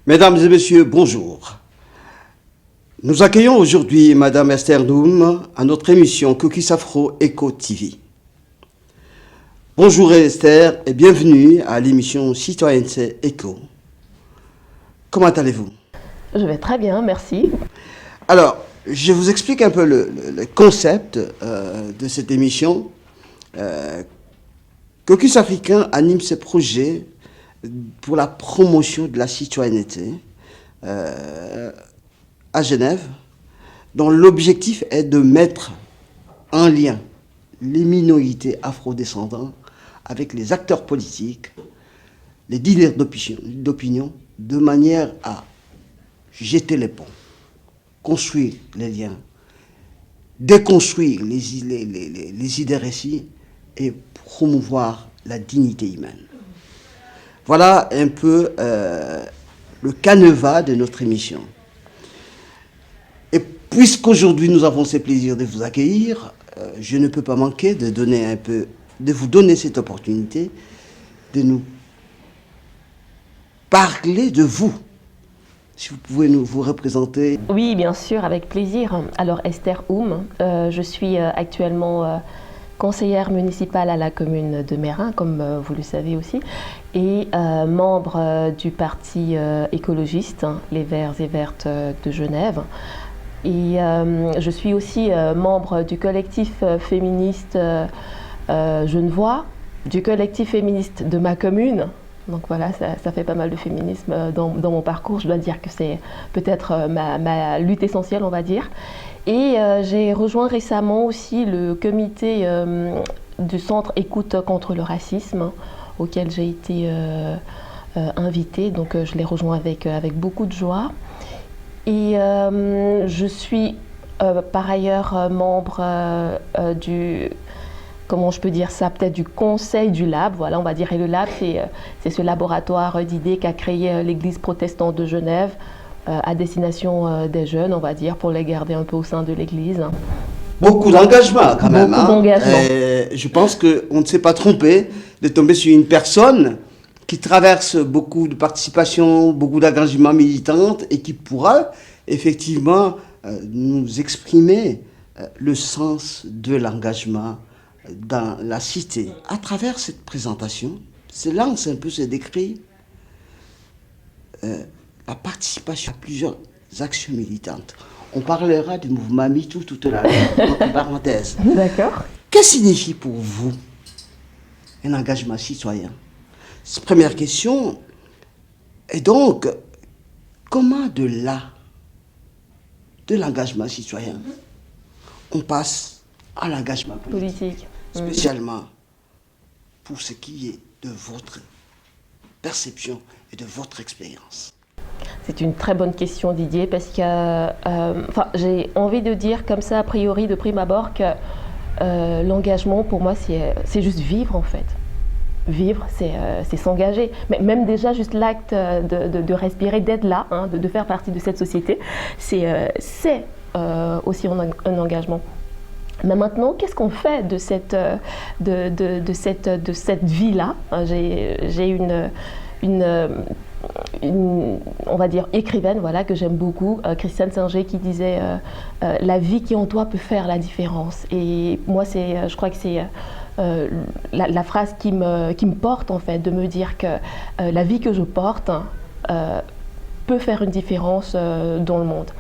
Mesdames et messieurs, bonjour. Nous accueillons aujourd'hui Madame Esther Noum à notre émission Cookies Afro Eco TV. Bonjour Esther et bienvenue à l'émission Citoyenneté Eco. Comment allez-vous? Je vais très bien, merci. Alors, je vous explique un peu le concept de cette émission. Caucus Africain anime ses projets pour la promotion de la citoyenneté à Genève, dont l'objectif est de mettre en lien les minorités afrodescendantes avec les acteurs politiques, les leaders d'opinion, de manière à jeter les ponts, construire les liens, déconstruire les idées récits et promouvoir la dignité humaine. Voilà un peu le canevas de notre émission. Et puisqu'aujourd'hui nous avons ce plaisir de vous accueillir, je ne peux pas manquer de vous donner cette opportunité de nous parler de vous. Si vous pouvez vous représenter. Oui, bien sûr, avec plaisir. Alors, Esther Noum, je suis actuellement conseillère municipale à la commune de Meyrin, comme vous le savez aussi, et membre du parti écologiste, Les Verts et Vertes de Genève. Et je suis aussi membre du collectif féministe Genevois, du collectif féministe de ma commune. Donc voilà, ça fait pas mal de féminisme dans mon parcours. Je dois dire que c'est peut-être ma lutte essentielle, on va dire. Et j'ai rejoint récemment aussi le comité du Centre Écoute contre le racisme, auquel j'ai été invitée. Donc je l'ai rejoint avec beaucoup de joie. Et je suis par ailleurs membre du... Comment je peux dire ça, peut-être du conseil du Lab, voilà, on va dire. Et le Lab, c'est ce laboratoire d'idées qu'a créé l'Église protestante de Genève à destination des jeunes, on va dire, pour les garder un peu au sein de l'Église. Beaucoup d'engagement quand même. Beaucoup d'engagement. Je pense qu'on ne s'est pas trompé de tomber sur une personne qui traverse beaucoup de participation, beaucoup d'engagement militant et qui pourra effectivement nous exprimer le sens de l'engagement dans la cité. À travers cette présentation, c'est lance un peu, c'est décrit la participation à plusieurs actions militantes. On parlera du mouvement MeToo tout à l'heure, entre parenthèses. D'accord. Que signifie pour vous un engagement citoyen? C'est la première question. Et donc, comment de là, de l'engagement citoyen, on passe à l'engagement politique? Spécialement pour ce qui est de votre perception et de votre expérience. C'est une très bonne question, Didier, parce que j'ai envie de dire comme ça, a priori, de prime abord, que l'engagement, pour moi, c'est juste vivre, en fait. Vivre, c'est s'engager. Mais même déjà, juste l'acte de respirer, d'être là, hein, de faire partie de cette société, c'est aussi un engagement. Mais maintenant, qu'est-ce qu'on fait de cette vie-là? J'ai une, on va dire, écrivaine, voilà, que j'aime beaucoup, Christiane Singer, qui disait la vie qui est en toi peut faire la différence. Et moi, je crois que c'est la phrase qui me porte, en fait, de me dire que la vie que je porte peut faire une différence dans le monde.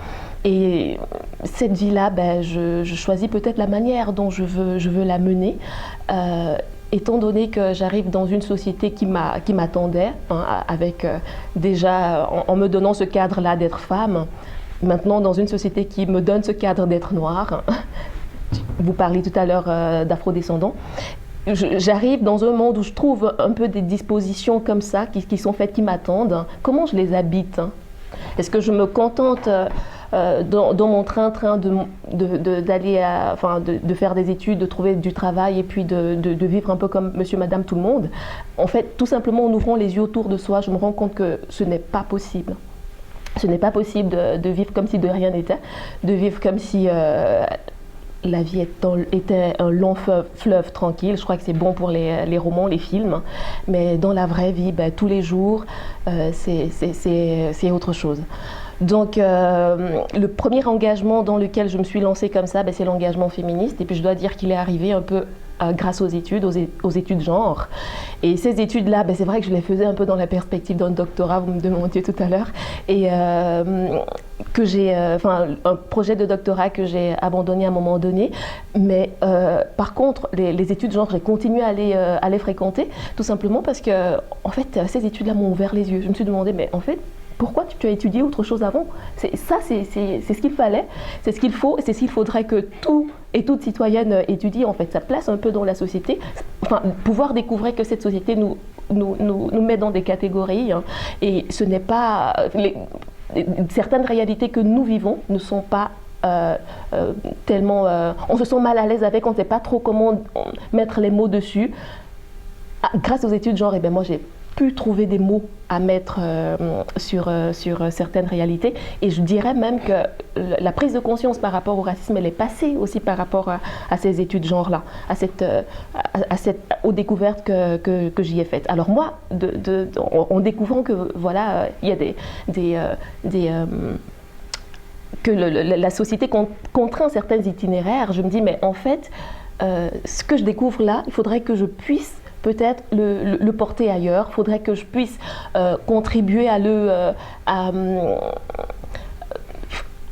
Et cette vie-là, je choisis peut-être la manière dont je veux la mener, étant donné que j'arrive dans une société qui m'attendait, hein, avec déjà, en me donnant ce cadre-là d'être femme, maintenant dans une société qui me donne ce cadre d'être noire. Vous parliez tout à l'heure d'afrodescendants. J'arrive dans un monde où je trouve un peu des dispositions comme ça, qui sont faites, qui m'attendent. Comment je les habite, hein? Est-ce que je me contente dans mon train-train d'aller de faire des études, de trouver du travail et puis de vivre un peu comme monsieur, madame, tout le monde? En fait, tout simplement, en ouvrant les yeux autour de soi, je me rends compte que ce n'est pas possible. Ce n'est pas possible de vivre comme si de rien n'était, de vivre comme si la vie était un long fleuve tranquille. Je crois que c'est bon pour les romans, les films. Mais dans la vraie vie, ben, tous les jours, c'est autre chose. Donc, le premier engagement dans lequel je me suis lancée comme ça, ben, c'est l'engagement féministe. Et puis, je dois dire qu'il est arrivé un peu grâce aux études, aux études genre. Et ces études-là, ben, c'est vrai que je les faisais un peu dans la perspective d'un doctorat, vous me demandiez tout à l'heure. Et que j'ai, un projet de doctorat que j'ai abandonné à un moment donné. Mais par contre, les études genre, j'ai continué à les fréquenter, tout simplement parce que, en fait, ces études-là m'ont ouvert les yeux. Je me suis demandé, mais en fait, pourquoi tu as étudié autre chose avant? C'est ce qu'il fallait, c'est ce qu'il faut, et c'est ce qu'il faudrait que tout et toute citoyenne étudie, en fait, sa place un peu dans la société. Enfin, pouvoir découvrir que cette société nous met dans des catégories, hein, et ce n'est pas... certaines réalités que nous vivons ne sont pas tellement... on se sent mal à l'aise avec, on ne sait pas trop comment mettre les mots dessus. Grâce aux études genre, eh bien, moi j'ai pu trouver des mots à mettre sur certaines réalités. Et je dirais même que la prise de conscience par rapport au racisme, elle est passée aussi par rapport à ces études genre-là, aux découvertes que j'y ai faites. Alors moi, en découvrant que voilà, il y a que la société contraint certains itinéraires, je me dis, mais en fait, ce que je découvre là, il faudrait que je puisse peut-être le porter ailleurs. Il faudrait que je puisse contribuer à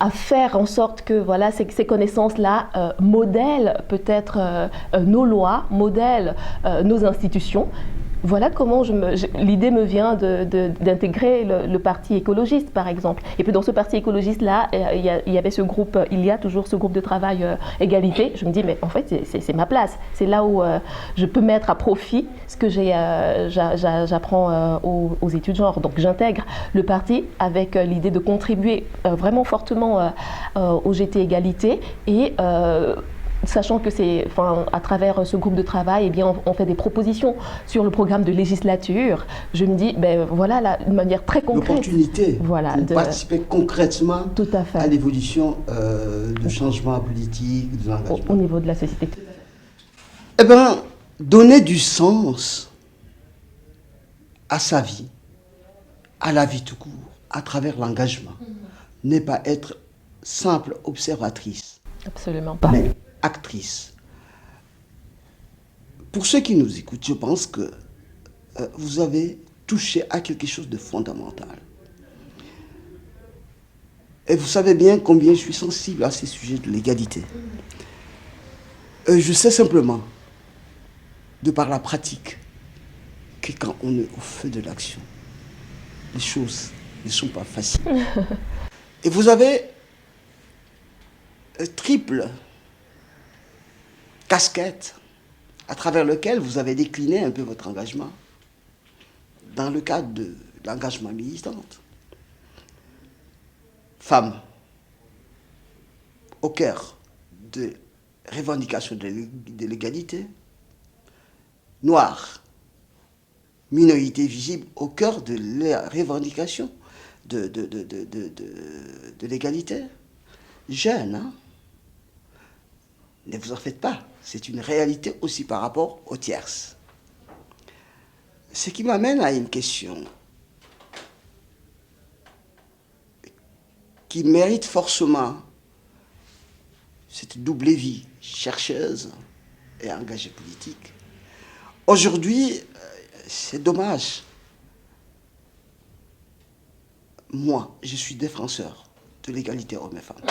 faire en sorte que voilà, ces connaissances-là modèlent peut-être nos lois, modèlent nos institutions. Voilà comment l'idée me vient d'intégrer le parti écologiste, par exemple. Et puis dans ce parti écologiste-là, il y avait ce groupe, il y a toujours ce groupe de travail égalité. Je me dis, mais en fait, c'est ma place. C'est là où je peux mettre à profit ce que j'apprends aux études genre. Donc j'intègre le parti avec l'idée de contribuer vraiment fortement au GT égalité et sachant que à travers ce groupe de travail, eh bien, on fait des propositions sur le programme de législature. Je me dis, ben voilà, une manière très concrète. L'opportunité voilà, de participer concrètement tout à fait. À l'évolution du changement politique, de l'engagement. Au niveau de la société. Eh bien, donner du sens à sa vie, à la vie tout court, à travers l'engagement, n'est pas être simple observatrice. Absolument pas. Mais actrice. Pour ceux qui nous écoutent, je pense que vous avez touché à quelque chose de fondamental. Et vous savez bien combien je suis sensible à ces sujets de l'égalité. Je sais simplement, de par la pratique, que quand on est au feu de l'action, les choses ne sont pas faciles. Et vous avez triple casquette à travers lequel vous avez décliné un peu votre engagement dans le cadre de l'engagement militante. Femme, au cœur de revendication de l'égalité. Noire, minorité visible au cœur de la revendication de l'égalité. Jeune, hein? Ne vous en faites pas, c'est une réalité aussi par rapport aux tierces. Ce qui m'amène à une question qui mérite forcément cette double vie, chercheuse et engagée politique. Aujourd'hui, c'est dommage. Moi, je suis défenseur de l'égalité hommes et femmes.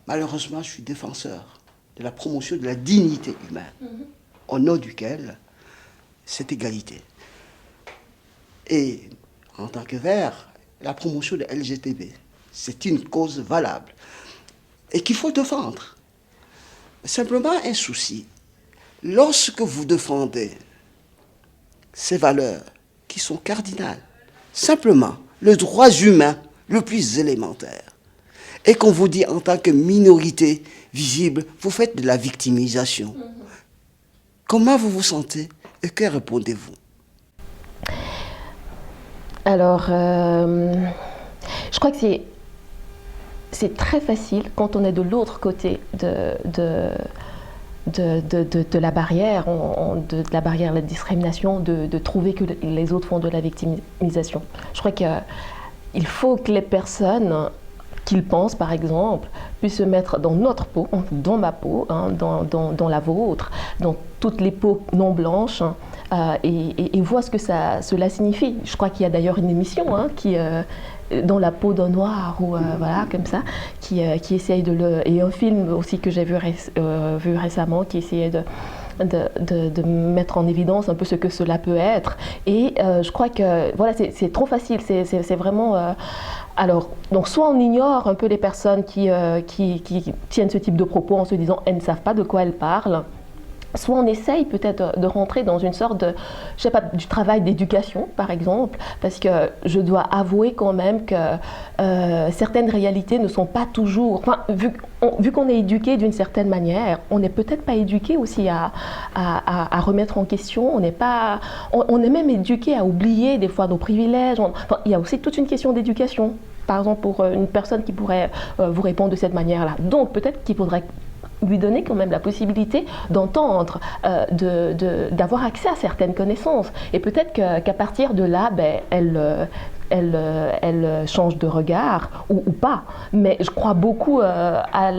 Malheureusement, je suis défenseur de la promotion de la dignité humaine, au nom duquel cette égalité. Et en tant que vert, la promotion de LGTB, c'est une cause valable et qu'il faut défendre. Simplement un souci. Lorsque vous défendez ces valeurs qui sont cardinales, simplement le droit humain le plus élémentaire, et qu'on vous dit en tant que minorité visible, vous faites de la victimisation. Comment vous vous sentez et que répondez-vous? Alors, je crois que c'est très facile quand on est de l'autre côté de la barrière, de la barrière de la discrimination, de trouver que les autres font de la victimisation. Je crois qu'il faut que les personnes qu'ils pensent, par exemple, puissent se mettre dans notre peau, dans ma peau, hein, dans la vôtre, dans toutes les peaux non blanches, et voient ce que cela signifie. Je crois qu'il y a d'ailleurs une émission hein, qui... dans la peau d'un noir ou voilà comme ça qui essaye et un film aussi que j'ai vu récemment qui essayait de mettre en évidence un peu ce que cela peut être et je crois que voilà c'est trop facile c'est vraiment alors donc soit on ignore un peu les personnes qui tiennent ce type de propos en se disant elles ne savent pas de quoi elles parlent. Soit on essaye peut-être de rentrer dans une sorte de, je sais pas, du travail d'éducation, par exemple, parce que je dois avouer quand même que certaines réalités ne sont pas toujours... Enfin, vu qu'on est éduqué d'une certaine manière, on n'est peut-être pas éduqué aussi à remettre en question, on est même éduqué à oublier des fois nos privilèges. Enfin, il y a aussi toute une question d'éducation, par exemple, pour une personne qui pourrait vous répondre de cette manière-là. Donc, peut-être qu'il faudrait lui donner quand même la possibilité d'entendre, d'avoir accès à certaines connaissances. Et peut-être qu'à partir de là, ben, elle change de regard ou pas. Mais je crois beaucoup à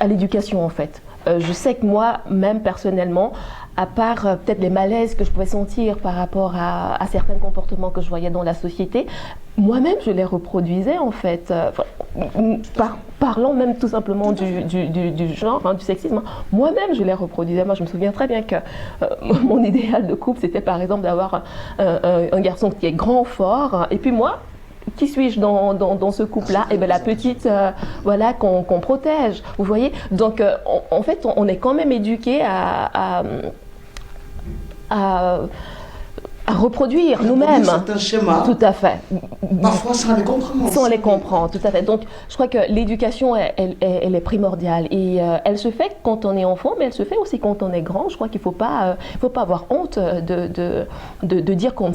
l'éducation en fait. Je sais que moi, même personnellement, à part peut-être les malaises que je pouvais sentir par rapport à certains comportements que je voyais dans la société, moi-même je les reproduisais en fait, parlant même tout simplement du genre, hein, du sexisme, moi-même je les reproduisais. Moi je me souviens très bien que mon idéal de couple c'était par exemple d'avoir un garçon qui est grand, fort, et puis moi, qui suis-je dans ce couple-là? Et bien la petite, voilà, qu'on protège. Vous voyez? Donc, en fait, on est quand même éduqué à reproduire nous-mêmes. Certains schémas. Tout à fait. Parfois sans les comprendre. Sans les comprendre, tout à fait. Donc, je crois que l'éducation, elle est primordiale. Et elle se fait quand on est enfant, mais elle se fait aussi quand on est grand. Je crois qu'il ne faut pas avoir honte de dire qu'on ne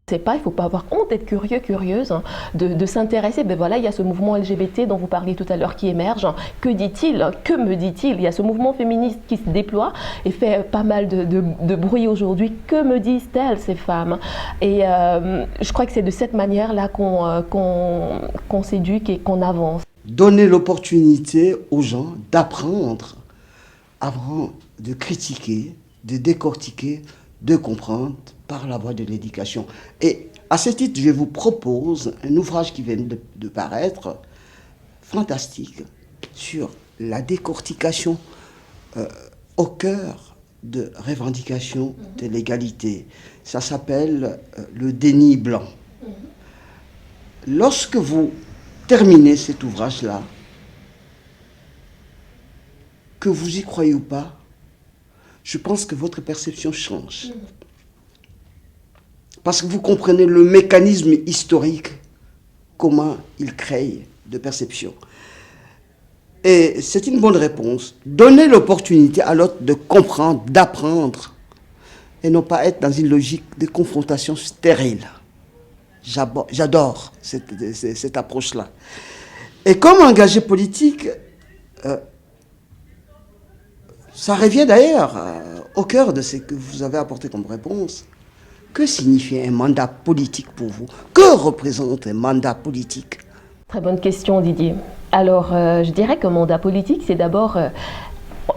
sait pas, il ne faut pas avoir honte d'être curieux, curieuse, hein, de s'intéresser. Ben voilà, il y a ce mouvement LGBT dont vous parliez tout à l'heure qui émerge. Que dit-il? Que me dit-il? Il y a ce mouvement féministe qui se déploie et fait pas mal de bruit aujourd'hui. Que me disent-elles, ces femmes? Et je crois que c'est de cette manière-là qu'on s'éduque et qu'on avance. Donner l'opportunité aux gens d'apprendre avant de critiquer, de décortiquer, de comprendre par la voie de l'éducation. Et à ce titre, je vous propose un ouvrage qui vient de paraître, fantastique, sur la décortication au cœur de revendication de l'égalité. Ça s'appelle le déni blanc. Lorsque vous terminez cet ouvrage-là, que vous y croyez ou pas, je pense que votre perception change. Parce que vous comprenez le mécanisme historique, comment il crée de perception. Et c'est une bonne réponse. Donner l'opportunité à l'autre de comprendre, d'apprendre, et non pas être dans une logique de confrontation stérile. J'adore cette approche-là. Et comme engagé politique, ça revient d'ailleurs au cœur de ce que vous avez apporté comme réponse. Que signifie un mandat politique pour vous? Que représente un mandat politique? Très bonne question, Didier. Alors, je dirais qu'un mandat politique, c'est d'abord...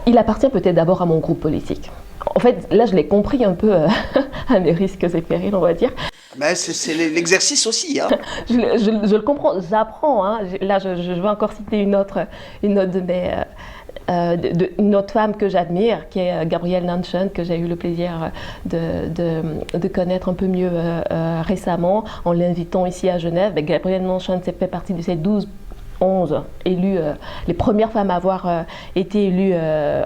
il appartient peut-être d'abord à mon groupe politique. En fait, là, je l'ai compris un peu à mes risques et périls, on va dire. Ben, c'est l'exercice aussi. Hein. je le comprends, j'apprends. Hein. Là, je vais encore citer une autre de mes... une autre femme que j'admire, qui est Gabrielle Nanchen, que j'ai eu le plaisir de connaître un peu mieux récemment, en l'invitant ici à Genève. Gabrielle Nanchen fait partie de ces 11 élues, les premières femmes à avoir été élues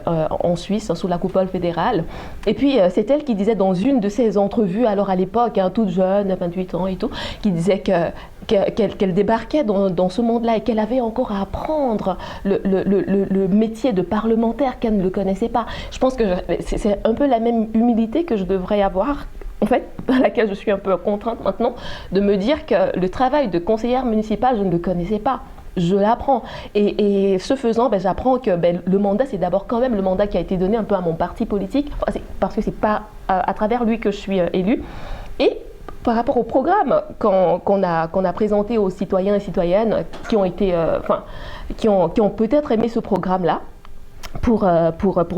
en Suisse, sous la coupole fédérale. Et puis, c'est elle qui disait dans une de ses entrevues, alors à l'époque, hein, toute jeune, 28 ans et tout, qui disait qu'elle débarquait dans ce monde-là et qu'elle avait encore à apprendre le métier de parlementaire qu'elle ne le connaissait pas. Je pense que c'est un peu la même humilité que je devrais avoir en fait, à laquelle je suis un peu contrainte maintenant, de me dire que le travail de conseillère municipale, je ne le connaissais pas. Je l'apprends. Et ce faisant, j'apprends que le mandat, c'est d'abord quand même le mandat qui a été donné un peu à mon parti politique, parce que c'est pas à travers lui que je suis élue. Et par rapport au programme qu'on a présenté aux citoyens et citoyennes qui ont été, qui ont peut-être aimé ce programme-là, pour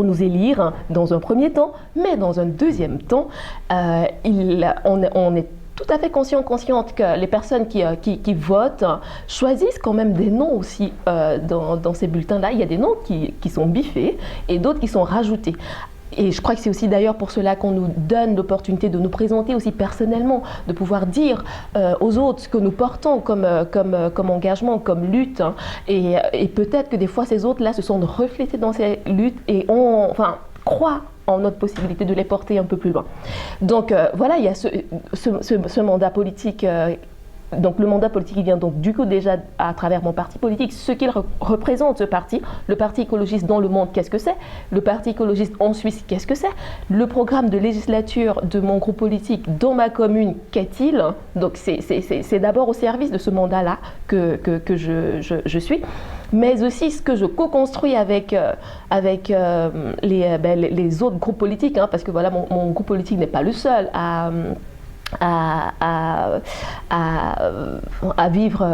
nous élire dans un premier temps, mais dans un deuxième temps, on est tout à fait consciente que les personnes qui votent choisissent quand même des noms aussi dans ces bulletins-là. Il y a des noms qui sont biffés et d'autres qui sont rajoutés. Et je crois que c'est aussi d'ailleurs pour cela qu'on nous donne l'opportunité de nous présenter aussi personnellement, de pouvoir dire aux autres ce que nous portons comme engagement, comme lutte. Hein. Et peut-être que des fois ces autres-là se sont reflétés dans ces luttes et croient en notre possibilité de les porter un peu plus loin. Donc voilà, il y a ce mandat politique. Donc le mandat politique il vient donc du coup déjà à travers mon parti politique, ce qu'il représente ce parti, le parti écologiste dans le monde, qu'est-ce que c'est? Le parti écologiste en Suisse, qu'est-ce que c'est? Le programme de législature de mon groupe politique dans ma commune, qu'est-il? Donc c'est d'abord au service de ce mandat-là que je suis, mais aussi ce que je co-construis avec les autres groupes politiques, hein, parce que voilà, mon groupe politique n'est pas le seul à vivre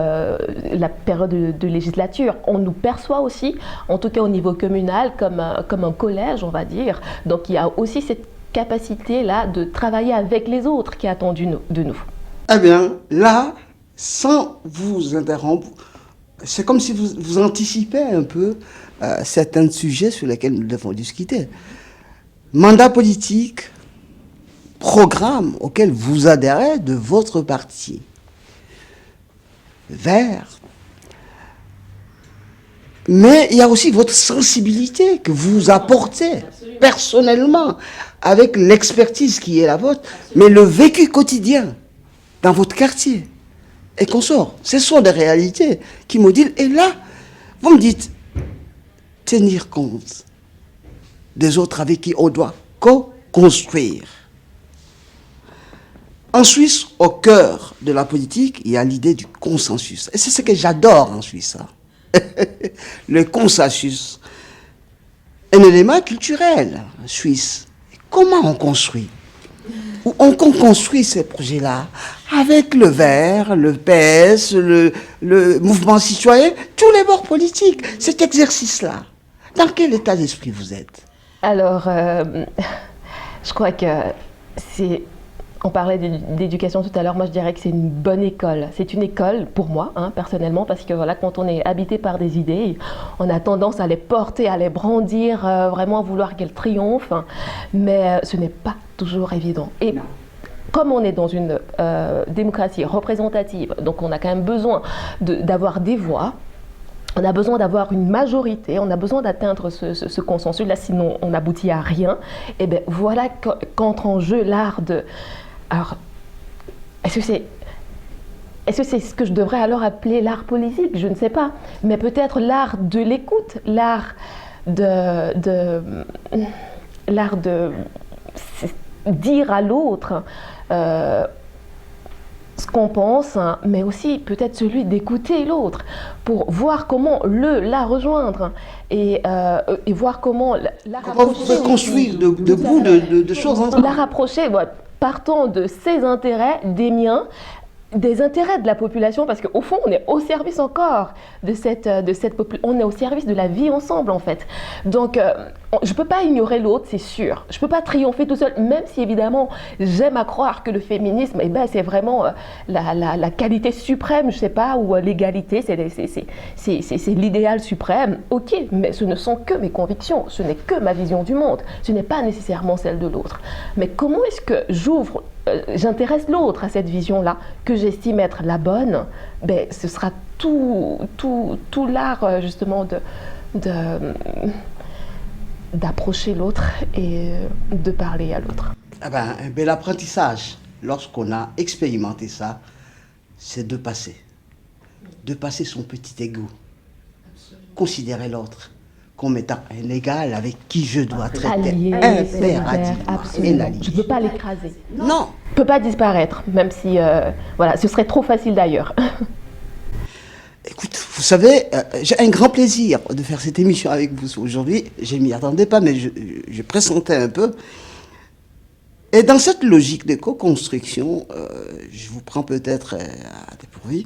la période de législature. On nous perçoit aussi, en tout cas au niveau communal, comme un collège, on va dire. Donc il y a aussi cette capacité-là de travailler avec les autres qui est attendue de nous. Eh bien, là, sans vous interrompre, c'est comme si vous anticipez un peu certains sujets sur lesquels nous devons discuter. Mandat politique, programme auquel vous adhérez de votre parti. Vert. Mais il y a aussi votre sensibilité que vous apportez personnellement avec l'expertise qui est la vôtre, mais le vécu quotidien dans votre quartier et consorts. Ce sont des réalités qui me disent, et là, vous me dites, tenir compte des autres avec qui on doit co-construire. En Suisse, au cœur de la politique, il y a l'idée du consensus. Et c'est ce que j'adore en Suisse. Hein. Le consensus. Un élément culturel suisse. Comment on construit? On construit ces projets-là avec le Vert, le PS, le mouvement citoyen, tous les bords politiques. Cet exercice-là, dans quel état d'esprit vous êtes? Alors, je crois que c'est... On parlait d'éducation tout à l'heure, moi je dirais que c'est une bonne école. C'est une école pour moi, hein, personnellement, parce que voilà, quand on est habité par des idées, on a tendance à les porter, à les brandir, vraiment à vouloir qu'elles triomphent, hein, mais ce n'est pas toujours évident. Et comme on est dans une démocratie représentative, donc on a quand même besoin d'avoir des voix, on a besoin d'avoir une majorité, on a besoin d'atteindre ce consensus-là, sinon on n'aboutit à rien. Et bien voilà qu'entre en jeu l'art de... Alors, est-ce que c'est ce que je devrais alors appeler l'art politique? Je ne sais pas. Mais peut-être l'art de l'écoute, l'art de dire à l'autre ce qu'on pense, hein, mais aussi peut-être celui d'écouter l'autre pour voir comment la rejoindre et voir comment la rapprocher. Vous pouvez construire de choses ensemble. La rapprocher, ouais, partant de ses intérêts, des miens, des intérêts de la population, parce qu'au fond, on est au service encore de cette population, on est au service de la vie ensemble, en fait. Donc, je ne peux pas ignorer l'autre, c'est sûr. Je ne peux pas triompher tout seul, même si, évidemment, j'aime à croire que le féminisme, c'est vraiment la qualité suprême, je ne sais pas, ou l'égalité, c'est l'idéal suprême. Ok, mais ce ne sont que mes convictions, ce n'est que ma vision du monde, ce n'est pas nécessairement celle de l'autre. Mais comment est-ce que j'intéresse l'autre à cette vision-là, que j'estime être la bonne? Ce sera tout l'art, justement, d'approcher l'autre et de parler à l'autre. Un bel apprentissage, lorsqu'on a expérimenté ça, c'est de passer son petit ego, considérer l'autre comme étant un égal avec qui je dois traiter Allié, impérativement. absolument. Et l'allié. Je ne peux pas l'écraser. Non. Je ne peux pas disparaître, même si, voilà, ce serait trop facile d'ailleurs. Écoute, vous savez, j'ai un grand plaisir de faire cette émission avec vous aujourd'hui. Je ne m'y attendais pas, mais je pressentais un peu. Et dans cette logique de co-construction, je vous prends peut-être à dépourvu.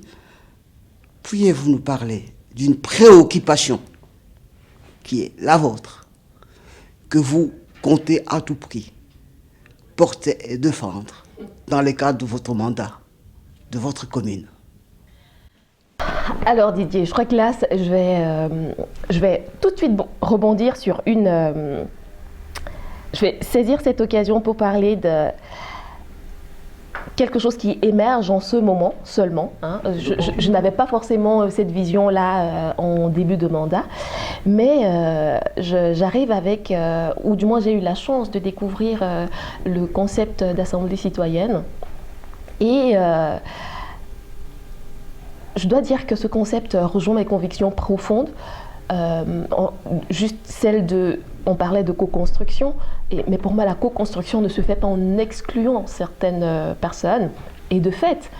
Pourriez-vous nous parler d'une préoccupation qui est la vôtre, que vous comptez à tout prix porter et défendre dans le cadre de votre mandat, de votre commune? Alors Didier, je crois que là, je vais tout de suite rebondir sur une... je vais saisir cette occasion pour parler de quelque chose qui émerge en ce moment seulement. Hein. Je n'avais pas forcément cette vision-là en début de mandat, mais j'arrive avec, ou du moins j'ai eu la chance de découvrir le concept d'assemblée citoyenne. Et je dois dire que ce concept rejoint mes convictions profondes, juste celle de... On parlait de co-construction, mais pour moi la co-construction ne se fait pas en excluant certaines personnes. Et de fait,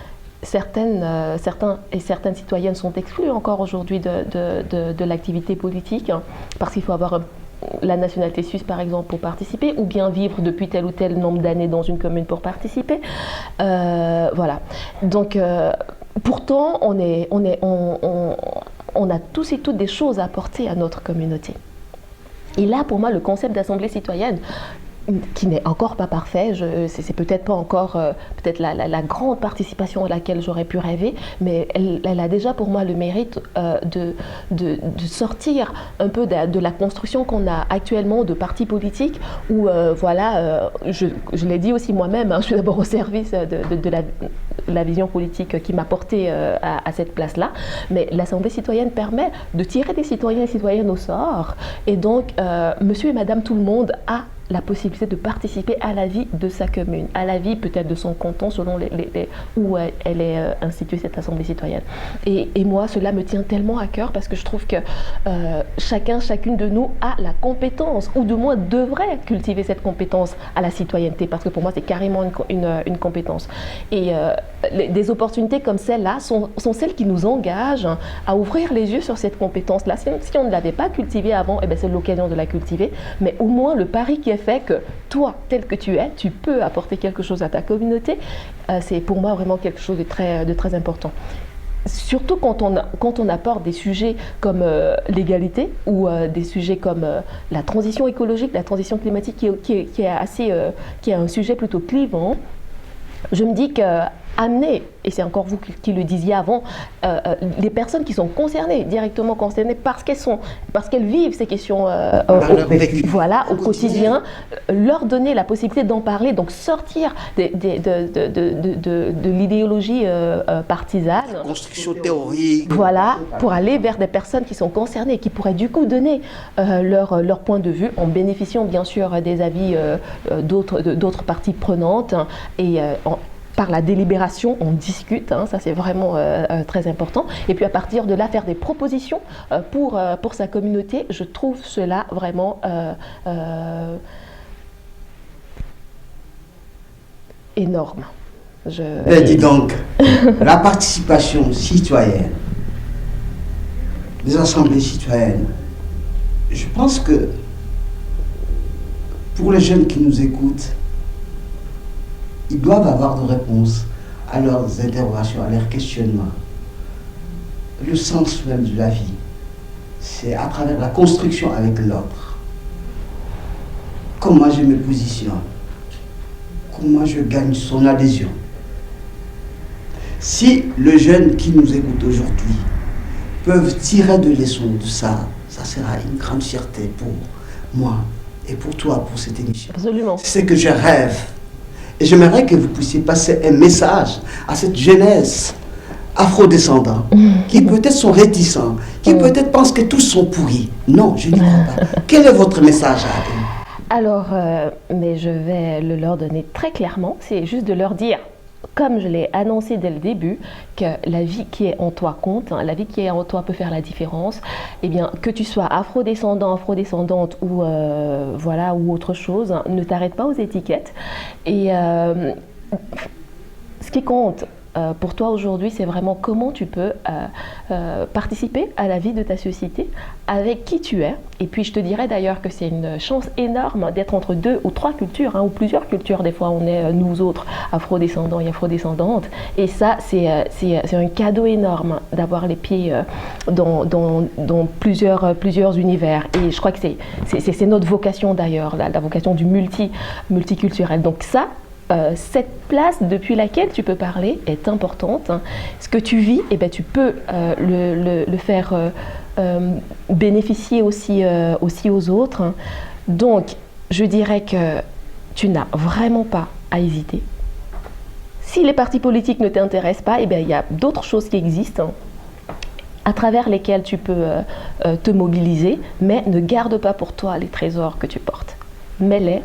certains et certaines citoyennes sont exclues encore aujourd'hui de l'activité politique, parce qu'il faut avoir la nationalité suisse par exemple pour participer, ou bien vivre depuis tel ou tel nombre d'années dans une commune pour participer. Voilà. Donc, pourtant, on a tous et toutes des choses à apporter à notre communauté. Et là, pour moi, le concept d'assemblée citoyenne, qui n'est encore pas parfait, c'est peut-être pas encore peut-être la grande participation à laquelle j'aurais pu rêver, mais elle a déjà pour moi le mérite de sortir un peu de la construction qu'on a actuellement de partis politiques, où voilà, je l'ai dit aussi moi-même, hein, je suis d'abord au service de la vision politique qui m'a porté à cette place-là, mais l'Assemblée citoyenne permet de tirer des citoyens et citoyennes au sort, et donc monsieur et madame tout le monde a la possibilité de participer à la vie de sa commune, à la vie peut-être de son canton, selon où elle est instituée, cette assemblée citoyenne. Et moi, cela me tient tellement à cœur, parce que je trouve que chacune de nous a la compétence, ou du moins devrait cultiver cette compétence à la citoyenneté, parce que pour moi, c'est carrément une compétence. Et des opportunités comme celle-là sont celles qui nous engagent à ouvrir les yeux sur cette compétence-là. Si on ne l'avait pas cultivée avant, eh bien, c'est l'occasion de la cultiver, mais au moins le pari qui est fait que toi, tel que tu es, tu peux apporter quelque chose à ta communauté, c'est pour moi vraiment quelque chose de très important. Surtout quand on apporte des sujets comme l'égalité, ou des sujets comme la transition écologique, la transition climatique qui est un sujet plutôt clivant. Je me dis que amener, et c'est encore vous qui le disiez avant, les personnes qui sont concernées, directement concernées parce qu'elles vivent ces questions voilà, au quotidien, leur donner la possibilité d'en parler, donc sortir de l'idéologie partisane. Construction théorique. Voilà, pour aller vers des personnes qui sont concernées, qui pourraient du coup donner leur point de vue, en bénéficiant bien sûr des avis d'autres parties prenantes, et par la délibération, on discute, hein, ça c'est vraiment très important. Et puis à partir de là, faire des propositions pour sa communauté, je trouve cela vraiment énorme. Dis donc, la participation citoyenne, des assemblées citoyennes, je pense que pour les jeunes qui nous écoutent, ils doivent avoir de réponses à leurs interrogations, à leurs questionnements. Le sens même de la vie, c'est à travers la construction avec l'autre. Comment je me positionne, comment je gagne son adhésion. Si les jeunes qui nous écoutent aujourd'hui peuvent tirer de leçons de ça, ça sera une grande fierté pour moi et pour toi, pour cette émission. Absolument. C'est ce que je rêve. Et j'aimerais que vous puissiez passer un message à cette jeunesse afrodescendante qui peut-être sont réticents, qui peut-être pensent que tous sont pourris. Non, je n'y crois pas. Quel est votre message à eux? Alors, mais je vais le leur donner très clairement, c'est juste de leur dire comme je l'ai annoncé dès le début, que la vie qui est en toi compte, hein, la vie qui est en toi peut faire la différence. Eh bien, que tu sois afrodescendant, afrodescendante ou voilà ou autre chose, hein, ne t'arrête pas aux étiquettes. Et ce qui compte pour toi aujourd'hui, c'est vraiment comment tu peux participer à la vie de ta société, avec qui tu es. Et puis je te dirais d'ailleurs que c'est une chance énorme d'être entre 2 ou 3 cultures, hein, ou plusieurs cultures. Des fois on est nous autres, afrodescendants et afrodescendantes. Et ça c'est un cadeau énorme d'avoir les pieds dans plusieurs univers. Et je crois que c'est notre vocation d'ailleurs, la vocation du multiculturel. Donc ça, cette place depuis laquelle tu peux parler est importante. Ce que tu vis, eh ben, tu peux le faire bénéficier aussi aux autres. Donc, je dirais que tu n'as vraiment pas à hésiter. Si les partis politiques ne t'intéressent pas, eh ben, il y a d'autres choses qui existent, à travers lesquelles tu peux te mobiliser, mais ne garde pas pour toi les trésors que tu portes. Mets-les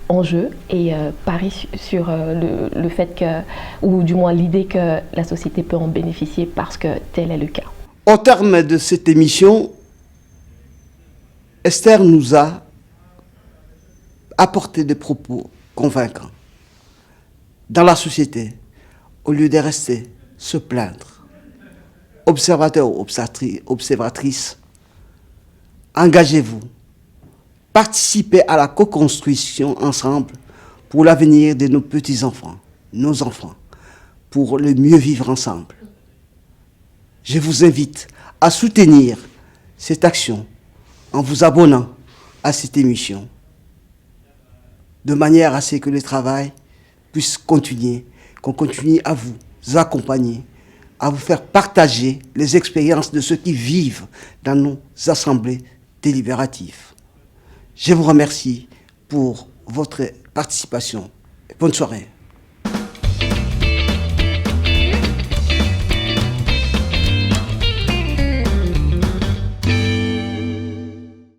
en jeu et parie sur le fait que, ou du moins l'idée que la société peut en bénéficier parce que tel est le cas. Au terme de cette émission, Esther nous a apporté des propos convaincants. Dans la société, au lieu de rester se plaindre, observateurs ou observatrices, engagez-vous. Participez à la co-construction ensemble pour l'avenir de nos petits-enfants, nos enfants, pour le mieux vivre ensemble. Je vous invite à soutenir cette action en vous abonnant à cette émission, de manière à ce que le travail puisse continuer, qu'on continue à vous accompagner, à vous faire partager les expériences de ceux qui vivent dans nos assemblées délibératives. Je vous remercie pour votre participation. Bonne soirée.